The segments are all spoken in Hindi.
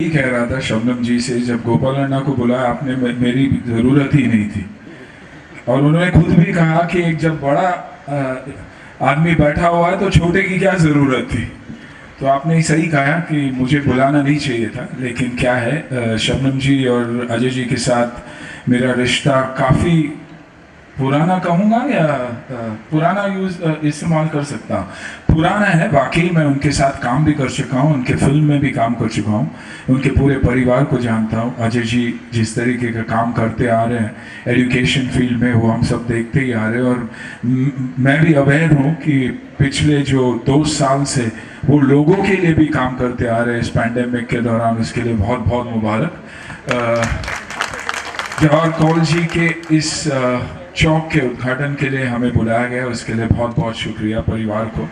कह रहा था शबनम जी से, जब गोपाल अन्ना को बुलाया आपने, मेरी ज़रूरत ही नहीं थी। और उन्होंने खुद भी कहा कि एक जब बड़ा आदमी बैठा हुआ है तो छोटे की क्या ज़रूरत थी। तो आपने सही कहा कि मुझे बुलाना नहीं चाहिए था। लेकिन क्या है, शबनम जी और अजय जी के साथ मेरा रिश्ता काफ़ी पुराना कहूँगा या पुराना इस्तेमाल कर सकता हूँ, पुराना है। वाकई मैं उनके साथ काम भी कर चुका हूँ, उनके फिल्म में भी काम कर चुका हूँ, उनके पूरे परिवार को जानता हूँ। अजय जी जिस तरीके का काम करते आ रहे हैं एजुकेशन फील्ड में, वो हम सब देखते ही आ रहे हैं। और मैं भी अवेयर हूँ कि पिछले जो 2 साल से वो लोगों के लिए भी काम करते आ रहे हैं इस पैंडेमिक के दौरान, उसके लिए बहुत बहुत मुबारक। जवाहर कौल जी के इस चौक के उद्घाटन के लिए हमें बुलाया गया, उसके लिए बहुत बहुत शुक्रिया परिवार को।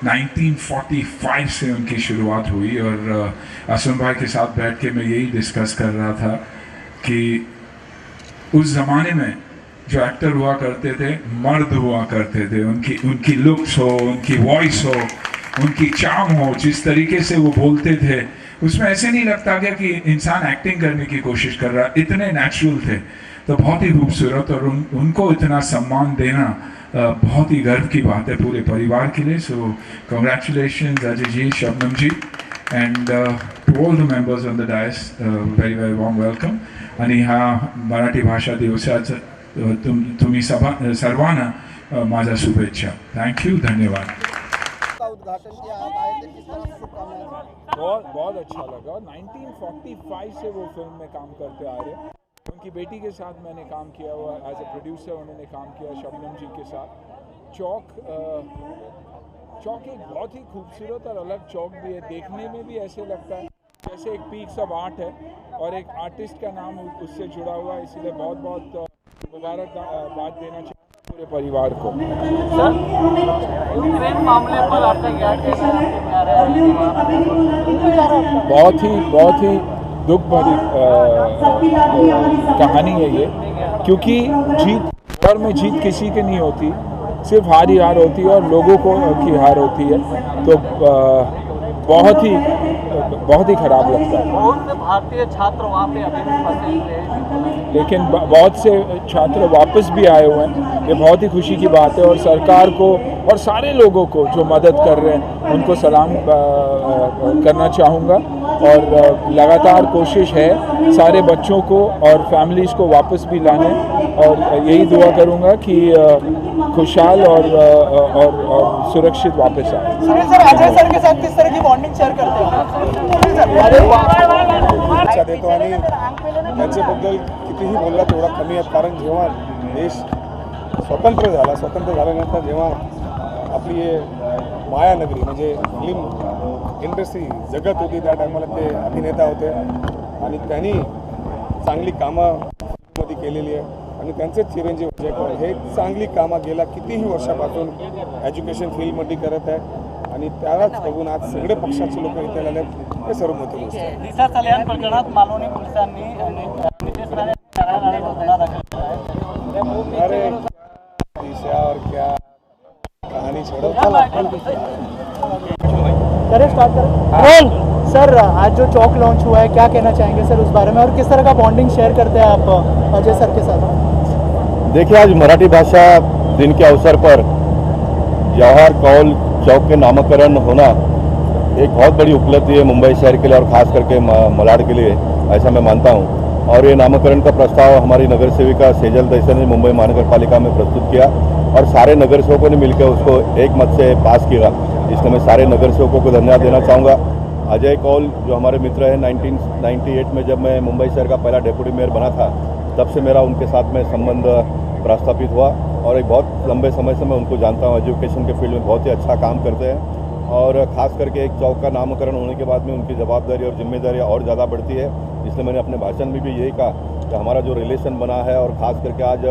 1945 से उनकी शुरुआत हुई और असलम भाई के साथ बैठ के मैं यही डिस्कस कर रहा था कि उस ज़माने में जो एक्टर हुआ करते थे मर्द हुआ करते थे, उनकी लुक्स हो, उनकी वॉइस हो, उनकी चार्म हो, जिस तरीके से वो बोलते थे उसमें ऐसे नहीं लगता गया कि इंसान एक्टिंग करने की कोशिश कर रहा, इतने नेचुरल थे। तो बहुत ही खूबसूरत, और उनको इतना सम्मान देना बहुत ही गर्व की बात है पूरे परिवार के लिए। So congratulations Ajay ji, Shabnam ji, and to all the members on the dais, very very warm welcome. आणि हा मराठी भाषा दिवसाचा तुम्ही सर्वांना माझ्या शुभेच्छा। थँक्यू, धन्यवाद। उद्घाटन किया, आप आए थे, किस तरह से शुभकामनाएं? बहुत अच्छा लगा। 1945 से वो फिल्म में काम करते आ रहे हैं। उनकी बेटी के साथ मैंने काम किया हुआ एज ए प्रोड्यूसर, उन्होंने काम किया शबनम जी के साथ। चौक एक बहुत ही खूबसूरत और अलग चौक भी है, देखने में भी ऐसे लगता है जैसे एक पीक्स ऑफ आर्ट है और एक आर्टिस्ट का नाम उससे जुड़ा हुआ है, इसलिए बहुत बहुत मुबारकबाद देना चाहिए पूरे परिवार को। सर, यूक्रेन मामले पर आपका क्या कहना है? बहुत ही दुख भरी कहानी है ये, क्योंकि और में जीत किसी की नहीं होती, सिर्फ हार ही हार होती है और लोगों को की हार होती है। तो बहुत ही खराब लगता है। बहुत से भारतीय छात्र वहाँ पे अभी भी फंसे हुए हैं, लेकिन बहुत से छात्र वापस भी आए हुए हैं, ये बहुत ही खुशी की बात है। और सरकार को और सारे लोगों को जो मदद कर रहे हैं उनको सलाम करना चाहूँगा। और लगातार कोशिश है सारे बच्चों को और फैमिलीज़ को वापस भी लाने, और यही दुआ करूँगा कि खुशहाल और सुरक्षित वापस आए। सुनील सर, अजय सर के साथ किस तरह की बॉन्डिंग शेअर करते हैं? लक्ष देतो आणि त्यांच्याबद्दल कितीही बोलला तेवढा कमी आहे. कारण जेव्हा देश स्वतंत्र झाल्यानंतर जेव्हा आपली हे मायानगरी म्हणजे फिल्म इंडस्ट्री जगत होती त्या टायमाला ते अभिनेता होते आणि त्यांनी चांगली कामं मध्ये केलेली आहे आणि त्यांचेच चिरंजीव अजय कौल हे चांगली कामं गेल्या कितीही वर्षापासून एज्युकेशन फील्डमध्ये करत आहे आणि त्यालाच बघून आज सगळे पक्षाचे लोक इथे आले हे सर्व मोठी गोष्ट आहे. दिशा सल्यान प्रकरणात मालवणी पोलिसांनी नितेश राणे ठाण्यात गुन्हा दाखल केला अरे आहे. दिशा और क्या कहानी छोड़ो. करें स्टार्ट करें। सर, आज जो चौक लॉन्च हुआ है, क्या कहना चाहेंगे सर उस बारे में, और किस तरह का बॉन्डिंग शेयर करते हैं आप अजय सर के साथ? देखिए, आज मराठी भाषा दिन के अवसर पर जवाहर कौल चौक के नामकरण होना एक बहुत बड़ी उपलब्धि है मुंबई शहर के लिए और ख़ास करके मलाड के लिए, ऐसा मैं मानता हूं। और ये नामकरण का प्रस्ताव हमारी नगर सेविका सेजल दैसन ने मुंबई महानगर पालिका में प्रस्तुत किया और सारे नगर सेवकों ने मिलकर उसको एक मत से पास किया। इसलिए मैं सारे नगर सेवकों को धन्यवाद देना चाहूँगा। अजय कौल जो हमारे मित्र हैं, 1998 में जब मैं मुंबई शहर का पहला डेप्यूटी मेयर बना था, तब से मेरा उनके साथ में संबंध प्रस्थापित हुआ और एक बहुत लंबे समय से मैं उनको जानता हूँ। एजुकेशन के फील्ड में बहुत ही अच्छा काम करते हैं और ख़ास करके एक चौक का नामकरण होने के बाद में उनकी जवाबदारी और जिम्मेदारी और ज़्यादा बढ़ती है। इसलिए मैंने अपने भाषण में भी यही कहा कि हमारा जो रिलेशन बना है और ख़ास करके आज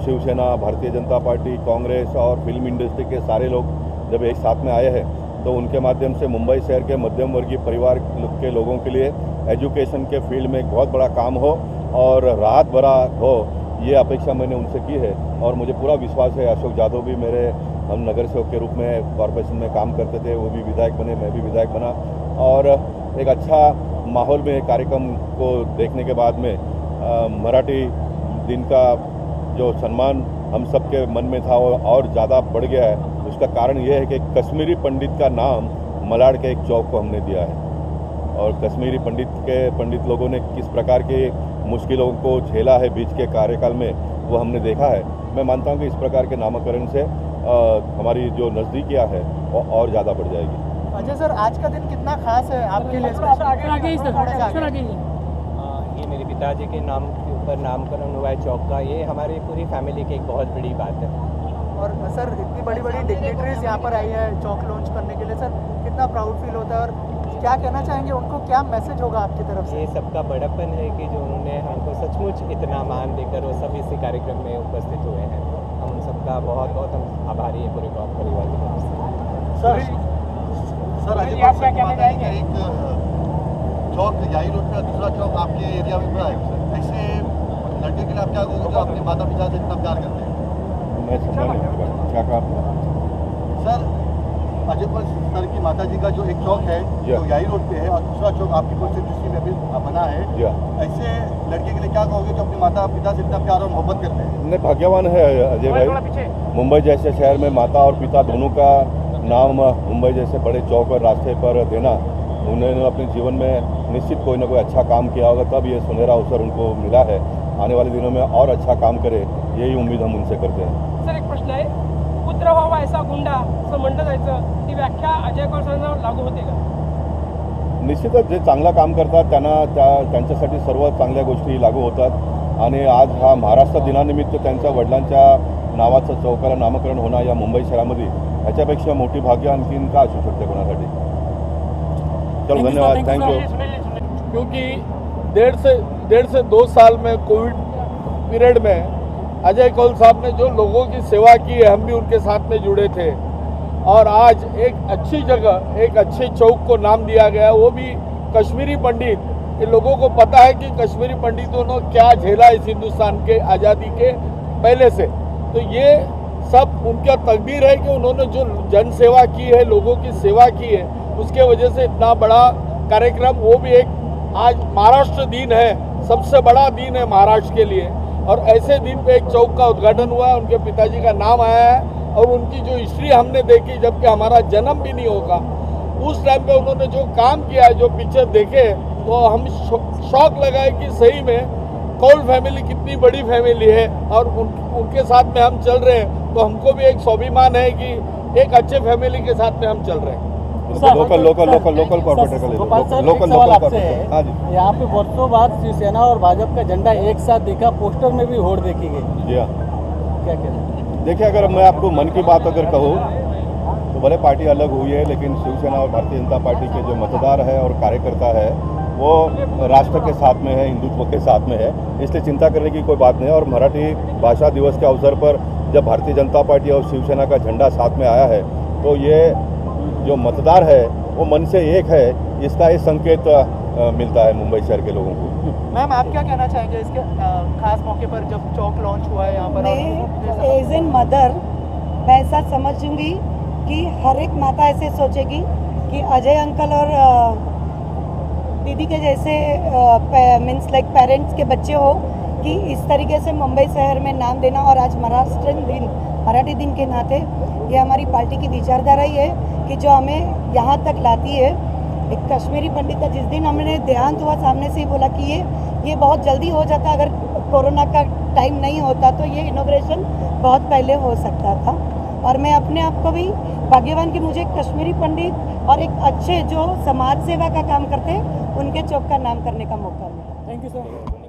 शिवसेना, भारतीय जनता पार्टी, कांग्रेस और फिल्म इंडस्ट्री के सारे लोग जब एक साथ में आए हैं तो उनके माध्यम से मुंबई शहर के मध्यम वर्गीय परिवार के लोगों के लिए एजुकेशन के फील्ड में एक बहुत बड़ा काम हो और राहत भरा हो, ये अपेक्षा मैंने उनसे की है। और मुझे पूरा विश्वास है, अशोक यादव भी हम नगर सेवक के रूप में कॉरपोरेशन में काम करते थे, वो भी विधायक बने, मैं भी विधायक बना और एक अच्छा माहौल में कार्यक्रम को देखने के बाद में मराठी दिन का जो सम्मान हम सब के मन में था वो और ज़्यादा बढ़ गया है। उसका कारण ये है कि कश्मीरी पंडित का नाम मलाड के एक चौक को हमने दिया है और कश्मीरी पंडित लोगों ने किस प्रकार के मुश्किलों को झेला है बीच के कार्यकाल में, वो हमने देखा है। मैं मानता हूँ कि इस प्रकार के नामकरण से हमारी जो नज़दीकियाँ है वो और ज़्यादा बढ़ जाएगी। अजय सर, आज का दिन कितना खास है आपके लिए? ये मेरे पिताजी के नाम के ऊपर नामकरण हुआ है चौक का, ये हमारी पूरी फैमिली की एक बहुत बड़ी बात है। और सर, इतनी बड़ी बड़ी डिग्निटरीज यहाँ पर आई है चौक लॉन्च करने के लिए, सर कितना प्राउड फील होता है और क्या कहना चाहेंगे उनको, क्या मैसेज होगा आपकी तरफ से? ये सबका बड़प्पन है कि जो उन्होंने हमको सचमुच इतना मान देकर वो सब इसी कार्यक्रम में उपस्थित हुए हैं। हम उन सबका बहुत बहुत हम आभारी है पूरे परिवार की तरफ से। सर, आप क्या कहना चाहेंगे? एक चौक याई रोड पे, दूसरा चौक आपके एरिया में बना है, ऐसे लड़के के लिए आप क्या कहोगे जो अपने माता पिता से इतना प्यार करते हैं? मैं समझा नहीं, क्या कहा आपने? सर, अजय कौल सर की माता जी का जो एक चौक है जो याई रोड पे है और दूसरा चौक आपकी कॉन्स्टिट्यूंसी में अभी बना है, ऐसे लड़के के लिए क्या कहोगे जो अपने माता पिता से इतना प्यार और मोहब्बत करते हैं? नहीं, भाग्यवान है अजय भाई। मुंबई जैसे शहर में माता और पिता दोनों का नाम मुंबई जैसे बड़े चौक और रास्ते पर देना, उन्होंने अपने जीवन में निश्चित कोई ना कोई अच्छा काम किया होगा, तब ये सुनहरा अवसर उनको मिला है। आने वाले दिनों में और अच्छा काम करे, यही उम्मीद हम उनसे करते हैं। सर, एक प्रश्न आहे, पुत्र व्हावा ऐसा गुंडा असं म्हटलं जायचं, ती व्याख्या अजय कौल सरांना लागू होते का? निश्चितच जे चांगलं काम करतात त्यांच्यासाठी सर्व चांगल्या गोष्टी लागू होतात आणि आज हा महाराष्ट्र दिनानिमित्त त्यांच्या वडिलांच्या नावाचं चौकाला नामकरण होणं या मुंबई शहरामध्ये ह्याच्यापेक्षा मोठी भाग्य आणखीन का असू शकते कोणासाठी? चलो, धन्यवाद, थैंक यू। क्योंकि 1.5 से 2 साल में कोविड पीरियड में अजय कौल साहब ने जो लोगों की सेवा की है, हम भी उनके साथ में जुड़े थे और आज एक अच्छी जगह, एक अच्छे चौक को नाम दिया गया, वो भी कश्मीरी पंडित। इन लोगों को पता है कि कश्मीरी पंडितों ने क्या झेला इस हिंदुस्तान के आज़ादी के पहले से, तो ये सब उनका तकदीर है कि उन्होंने जो जन सेवा की है, लोगों की सेवा की है, उसके वजह से इतना बड़ा कार्यक्रम, वो भी एक आज महाराष्ट्र दिन है, सबसे बड़ा दिन है महाराष्ट्र के लिए, और ऐसे दिन पे एक चौक का उद्घाटन हुआ है, उनके पिताजी का नाम आया है और उनकी जो हिस्ट्री हमने देखी, जबकि हमारा जन्म भी नहीं होगा, उस टाइम पे उन्होंने जो काम किया है, जो पिक्चर देखे, तो हम शौक लगा है कि सही में कौल फैमिली कितनी बड़ी फैमिली है और उनके साथ में हम चल रहे हैं, तो हमको भी एक स्वाभिमान है कि एक अच्छे फैमिली के साथ में हम चल रहे हैं। Local corporator Gopal sir, local एक सवाल आपसे है। हाँ जी। यहाँ पे वर्षों बाद शिवसेना और भाजपा का झंडा एक साथ दिखा, पोस्टर में भी होड़ देखी गई। जी हाँ, क्या कहते हैं? देखिए, अगर मैं आपको मन की बात अगर कहूँ तो भले पार्टी अलग हुई है, लेकिन शिवसेना और भारतीय जनता पार्टी के जो मतदार है और कार्यकर्ता है वो राष्ट्र के साथ में है, हिंदुत्व के साथ में है, इसलिए चिंता करने की कोई बात नहीं है। और मराठी भाषा दिवस के अवसर पर जब भारतीय जनता पार्टी और शिवसेना का झंडा साथ में आया है, तो ये जो मतदार है वो मन से एक है, इसका ये संकेत मिलता है मुंबई शहर के लोगों को। मैम, आप क्या कहना चाहेंगे इसके खास मौके पर जब चौक लॉन्च हुआ है यहाँ पर? मैं एज एन मदर मैं ऐसा समझूंगी कि हर एक माता ऐसे सोचेगी कि अजय अंकल और दीदी के जैसे मीन्स लाइक पेरेंट्स के बच्चे हो, कि इस तरीके से मुंबई शहर में नाम देना, और आज मराठी दिन के नाते ये हमारी पार्टी की विचारधारा ही है कि जो हमें यहाँ तक लाती है। एक कश्मीरी पंडित का जिस दिन हमने देहांत हुआ, सामने से ही बोला कि ये बहुत जल्दी हो जाता, अगर कोरोना का टाइम नहीं होता तो ये इनॉग्रेशन बहुत पहले हो सकता था। और मैं अपने आप को भी भाग्यवान कि मुझे एक कश्मीरी पंडित और एक अच्छे जो समाज सेवा का काम करते हैं उनके चौक का नाम करने का मौका मिला। Thank you sir.